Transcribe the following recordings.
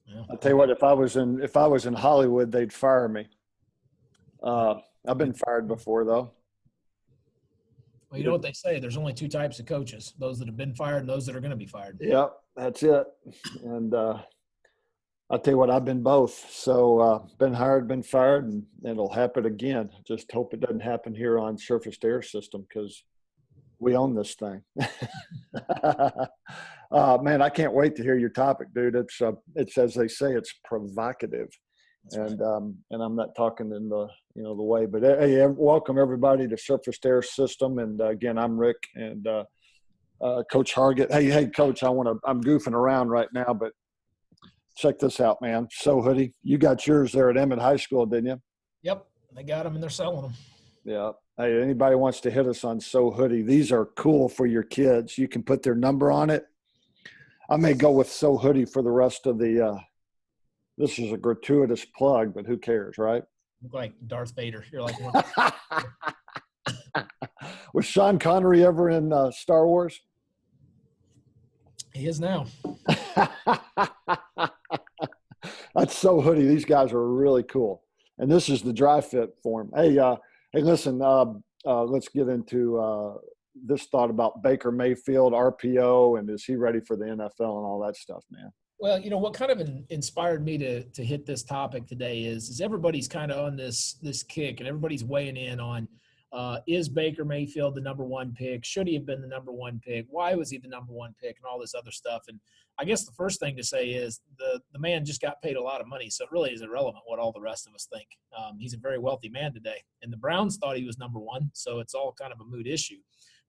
Yeah. I'll tell you what, if I was in Hollywood, they'd fire me. I've been fired before, though. Well, you know what they say. There's only two types of coaches, those that have been fired and those that are going to be fired. Yep, that's it. And I'll tell you what, I've been both. So been hired, been fired, and it'll happen again. Just hope it doesn't happen here on Surface Air System because we own this thing. Man, I can't wait to hear your topic, dude. It's as they say, it's provocative. That's And right. and I'm not talking in the the way, but hey, welcome everybody to Surface Air System. And again, I'm Rick and Coach Hargett. Hey, Coach, I'm goofing around right now, but check this out, man. So hoodie, you got yours there at Emmett High School, didn't you? Yep, they got them and they're selling them. Yeah. Hey, anybody wants to hit us on So Hoodie, these are cool for your kids. You can put their number on it. I may go with So Hoodie for the rest of the this is a gratuitous plug, but who cares, right? Look like Darth Vader. You're like, Was Sean Connery ever in Star Wars? he is now. That's So Hoodie. These guys are really cool. And this is the dry fit form. Hey, listen, let's get into this thought about Baker Mayfield, RPO, and is he ready for the NFL and all that stuff, man? Well, what kind of inspired me to hit this topic today is everybody's kind of on this kick and everybody's weighing in on is Baker Mayfield the number one pick? Should he have been the number one pick? Why was he the number one pick and all this other stuff? And I guess the first thing to say is the man just got paid a lot of money, so it really is irrelevant what all the rest of us think. He's a very wealthy man today, and the Browns thought he was number one, so it's all kind of a moot issue.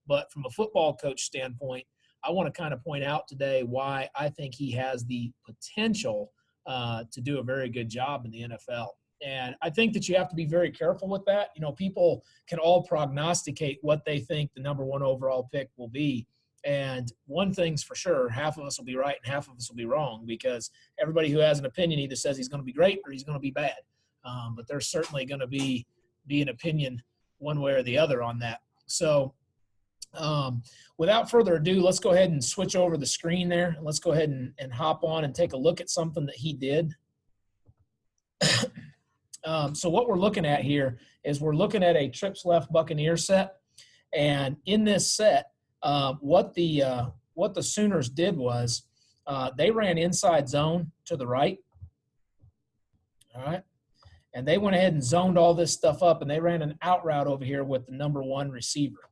But from a football coach standpoint, I want to kind of point out today why I think he has the potential to do a very good job in the NFL. And I think that you have to be very careful with that. People can all prognosticate what they think the number one overall pick will be. And one thing's for sure, half of us will be right and half of us will be wrong because everybody who has an opinion either says he's going to be great or he's going to be bad. But there's certainly going to be an opinion one way or the other on that. So without further ado, let's go ahead and switch over the screen there. Let's go ahead and hop on and take a look at something that he did. So what we're looking at here is we're looking at a trips left Buccaneer set. And in this set, what the Sooners did was they ran inside zone to the right. All right. And they went ahead and zoned all this stuff up, and they ran an out route over here with the number one receiver.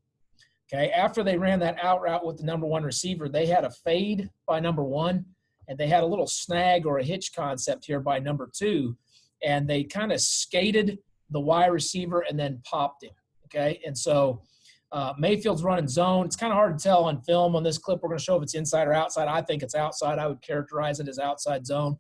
Okay, after they ran that out route with the number one receiver, they had a fade by number one, and they had a little snag or a hitch concept here by number two, and they kind of skated the wide receiver and then popped him. Okay, and so Mayfield's running zone. It's kind of hard to tell on film on this clip. We're going to show if it's inside or outside. I think it's outside. I would characterize it as outside zone.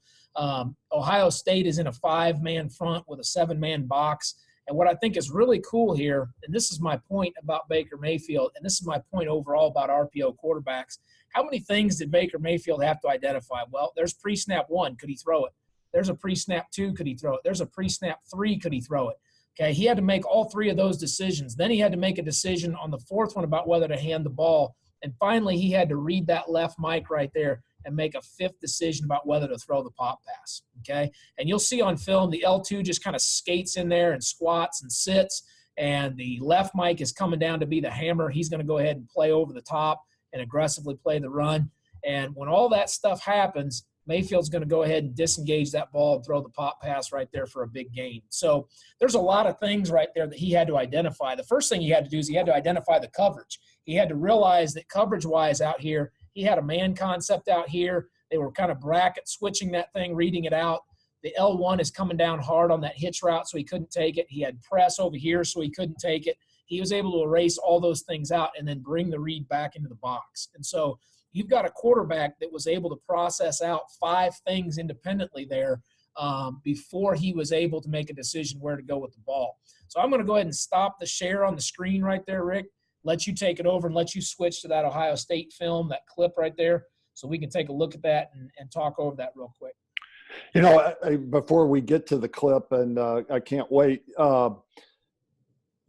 Ohio State is in a 5-man front with a 7-man box. And what I think is really cool here, and this is my point about Baker Mayfield, and this is my point overall about RPO quarterbacks, how many things did Baker Mayfield have to identify? Well, there's pre-snap 1, could he throw it? There's a pre-snap 2, could he throw it? There's a pre-snap 3, could he throw it? Okay, he had to make all 3 of those decisions. Then he had to make a decision on the 4th one about whether to hand the ball. And finally, he had to read that left mic right there and make a 5th decision about whether to throw the pop pass, okay? And you'll see on film the L2 just kind of skates in there and squats and sits, and the left mic is coming down to be the hammer. He's going to go ahead and play over the top and aggressively play the run. And when all that stuff happens, Mayfield's going to go ahead and disengage that ball and throw the pop pass right there for a big gain. So there's a lot of things right there that he had to identify. The first thing he had to do is he had to identify the coverage. He had to realize that coverage-wise out here, he had a man concept out here. They were kind of bracket switching that thing, reading it out. The L1 is coming down hard on that hitch route, so he couldn't take it. He had press over here, so he couldn't take it. He was able to erase all those things out and then bring the read back into the box. And so you've got a quarterback that was able to process out 5 things independently there before he was able to make a decision where to go with the ball. So I'm going to go ahead and stop the share on the screen right there, Rick. Let you take it over and let you switch to that Ohio State film, that clip right there, so we can take a look at that and talk over that real quick. Before we get to the clip, and I can't wait,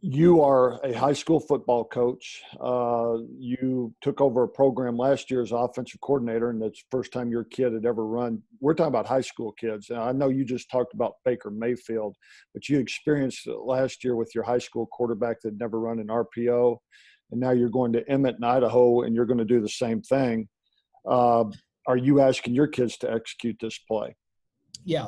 You are a high school football coach. You took over a program last year as offensive coordinator, and that's the first time your kid had ever run. We're talking about high school kids. And I know you just talked about Baker Mayfield, but you experienced it last year with your high school quarterback that never run an RPO, and now you're going to Emmett in Idaho, and you're going to do the same thing. Are you asking your kids to execute this play? Yeah,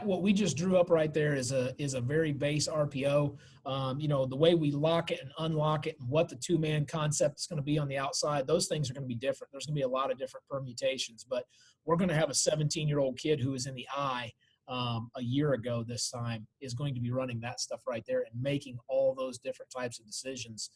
what we just drew up right there is a very base RPO. The way we lock it and unlock it and what the two-man concept is going to be on the outside, those things are going to be different. There's going to be a lot of different permutations, but we're going to have a 17-year-old kid who was in the eye a year ago this time is going to be running that stuff right there and making all those different types of decisions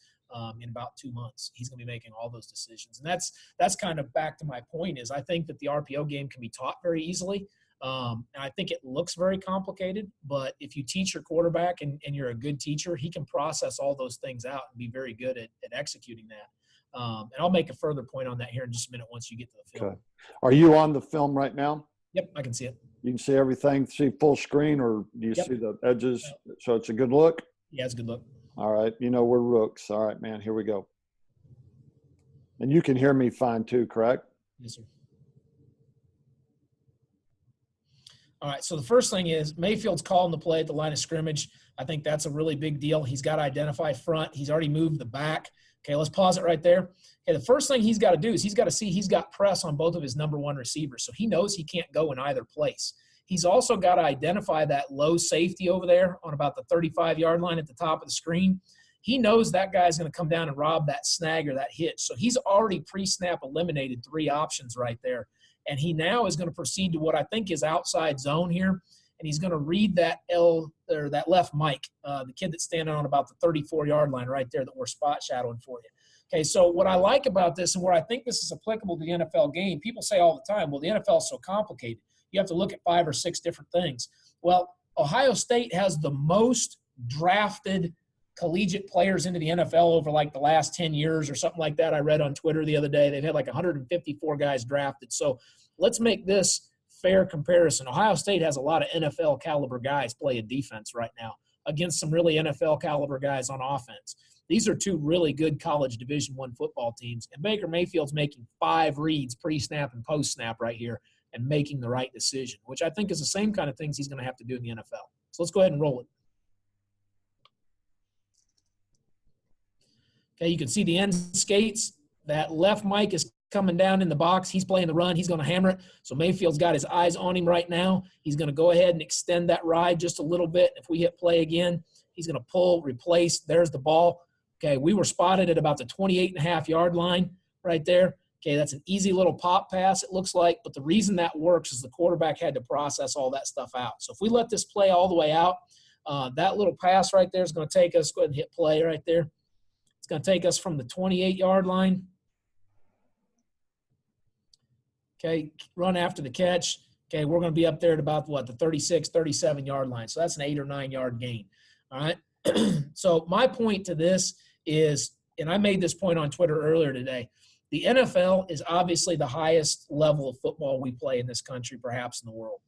in about 2 months. He's going to be making all those decisions. And that's kind of back to my point is I think that the RPO game can be taught very easily. And I think it looks very complicated, but if you teach your quarterback and you're a good teacher, he can process all those things out and be very good at executing that. And I'll make a further point on that here in just a minute once you get to the film. Okay. Are you on the film right now? Yep, I can see it. You can see everything, see full screen, or do you see the edges? So it's a good look? Yeah, it's a good look. All right. We're rooks. All right, man, here we go. And you can hear me fine too, correct? Yes, sir. All right, so the first thing is Mayfield's calling the play at the line of scrimmage. I think that's a really big deal. He's got to identify front. He's already moved the back. Okay, let's pause it right there. Okay, the first thing he's got to do is he's got to see he's got press on both of his number one receivers, so he knows he can't go in either place. He's also got to identify that low safety over there on about the 35-yard line at the top of the screen. He knows that guy's going to come down and rob that snag or that hitch, so he's already pre-snap eliminated 3 options right there. And he now is going to proceed to what I think is outside zone here. And he's going to read that that left Mike, the kid that's standing on about the 34-yard line right there that we're spot shadowing for you. Okay, so what I like about this and where I think this is applicable to the NFL game, people say all the time, well, the NFL is so complicated. You have to look at 5 or 6 different things. Well, Ohio State has the most drafted collegiate players into the NFL over like the last 10 years or something like that. I read on Twitter the other day. They've had like 154 guys drafted. So let's make this fair comparison. Ohio State has a lot of NFL caliber guys playing defense right now against some really NFL caliber guys on offense. These are 2 really good college Division I football teams. And Baker Mayfield's making 5 reads pre-snap and post-snap right here and making the right decision, which I think is the same kind of things he's going to have to do in the NFL. So let's go ahead and roll it. Okay, you can see the end skates. That left Mike is coming down in the box. He's playing the run. He's going to hammer it. So Mayfield's got his eyes on him right now. He's going to go ahead and extend that ride just a little bit. If we hit play again, he's going to pull, replace. There's the ball. Okay, we were spotted at about the 28.5-yard line right there. Okay, that's an easy little pop pass, it looks like. But the reason that works is the quarterback had to process all that stuff out. So if we let this play all the way out, that little pass right there is going to take us. Go ahead and hit play right there. It's going to take us from the 28-yard line. Okay, run after the catch. Okay, we're going to be up there at about, the 36, 37-yard line. So that's an 8 or 9-yard gain. All right. So my point to this is, and I made this point on Twitter earlier today, the NFL is obviously the highest level of football we play in this country, perhaps in the world.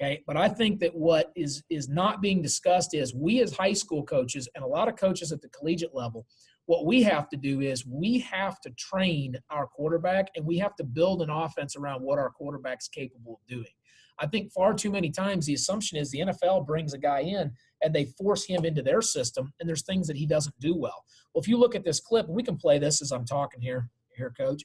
Okay, but I think that what is not being discussed is we as high school coaches and a lot of coaches at the collegiate level, what we have to do is we have to train our quarterback and we have to build an offense around what our quarterback's capable of doing. I think far too many times the assumption is the NFL brings a guy in and they force him into their system and there's things that he doesn't do well. Well, if you look at this clip, we can play this as I'm talking here, Coach.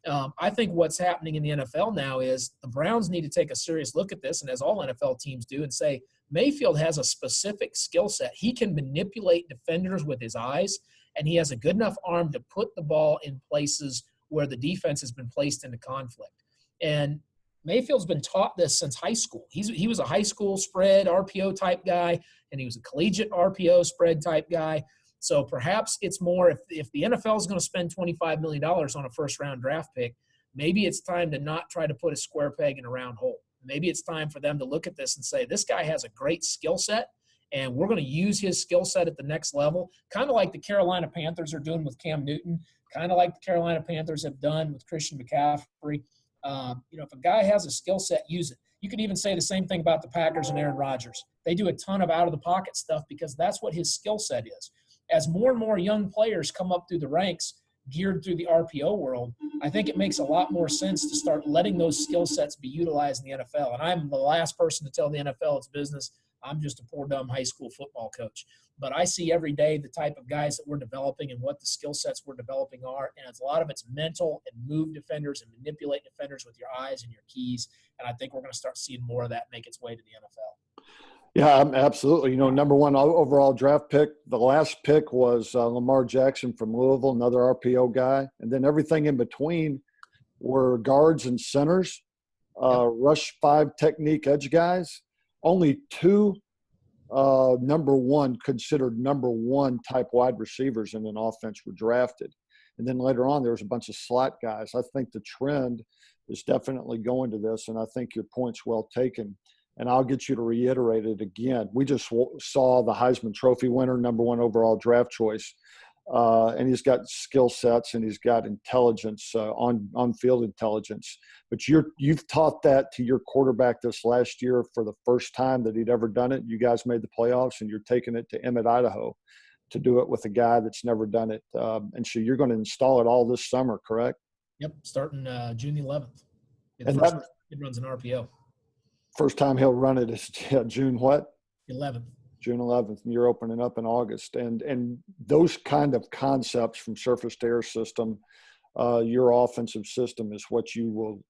I think what's happening in the NFL now is the Browns need to take a serious look at this, and as all NFL teams do, and say Mayfield has a specific skill set. He can manipulate defenders with his eyes, and he has a good enough arm to put the ball in places where the defense has been placed into conflict. And Mayfield's been taught this since high school. He was a high school spread RPO type guy, and he was a collegiate RPO spread type guy. So perhaps it's more if the NFL is going to spend $25 million on a first-round draft pick, maybe it's time to not try to put a square peg in a round hole. Maybe it's time for them to look at this and say, this guy has a great skill set, and we're going to use his skill set at the next level, kind of like the Carolina Panthers are doing with Cam Newton, kind of like the Carolina Panthers have done with Christian McCaffrey. If a guy has a skill set, use it. You could even say the same thing about the Packers and Aaron Rodgers. They do a ton of out-of-the-pocket stuff because that's what his skill set is. As more and more young players come up through the ranks, geared through the RPO world, I think it makes a lot more sense to start letting those skill sets be utilized in the NFL. And I'm the last person to tell the NFL it's business. I'm just a poor, dumb high school football coach. But I see every day the type of guys that we're developing and what the skill sets we're developing are. And a lot of it's mental and move defenders and manipulate defenders with your eyes and your keys. And I think we're going to start seeing more of that make its way to the NFL. Yeah, absolutely. Number one overall draft pick. The last pick was Lamar Jackson from Louisville, another RPO guy. And then everything in between were guards and centers, rush 5 technique edge guys. Only 2 considered number one type wide receivers in an offense were drafted. And then later on, there was a bunch of slot guys. I think the trend is definitely going to this, and I think your point's well taken. And I'll get you to reiterate it again. We just saw the Heisman Trophy winner, number 1 overall draft choice. And he's got skill sets and he's got intelligence, on-field intelligence. But you've taught that to your quarterback this last year for the first time that he'd ever done it. You guys made the playoffs, and you're taking it to Emmett, Idaho, to do it with a guy that's never done it. And so you're going to install it all this summer, correct? Yep, starting June the 11th. And that it runs an RPO. First time he'll run it is June what? 11th. June 11th, and you're opening up in August. And those kind of concepts from surface to air system, your offensive system is what you will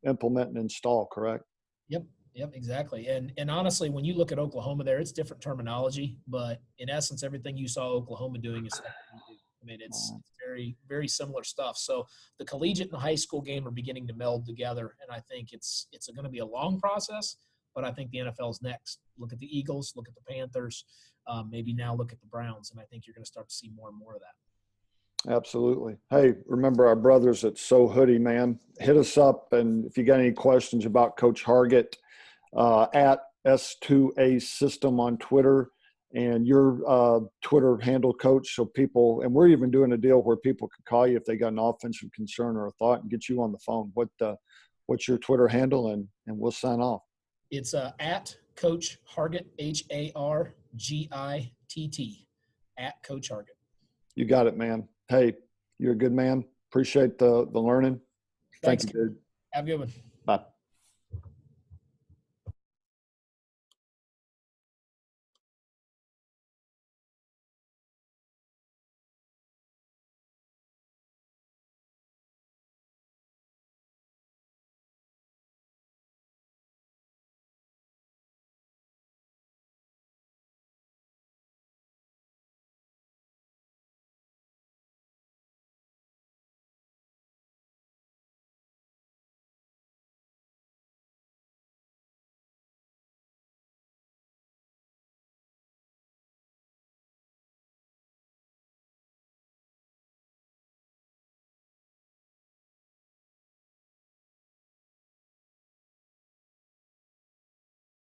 implement and install, correct? Yep, exactly. And honestly, when you look at Oklahoma there, it's different terminology, but in essence, everything you saw Oklahoma doing is something you do. I mean, it's very, very similar stuff. So the collegiate and the high school game are beginning to meld together, and I think it's going to be a long process, but I think the NFL's next. Look at the Eagles, look at the Panthers, maybe now look at the Browns, and I think you're going to start to see more and more of that. Absolutely. Hey, remember our brothers at So Hoodie, man. Hit us up, and if you got any questions about Coach Hargett, at S2A System on Twitter, and your Twitter handle, Coach, so people, and we're even doing a deal where people can call you if they got an offensive concern or a thought and get you on the phone. What's your Twitter handle, and we'll sign off. It's at Coach Hargett, HARGITT, at Coach Hargett. You got it, man. Hey, you're a good man. Appreciate the learning. Thanks. Thank you, dude. Have a good one. Bye.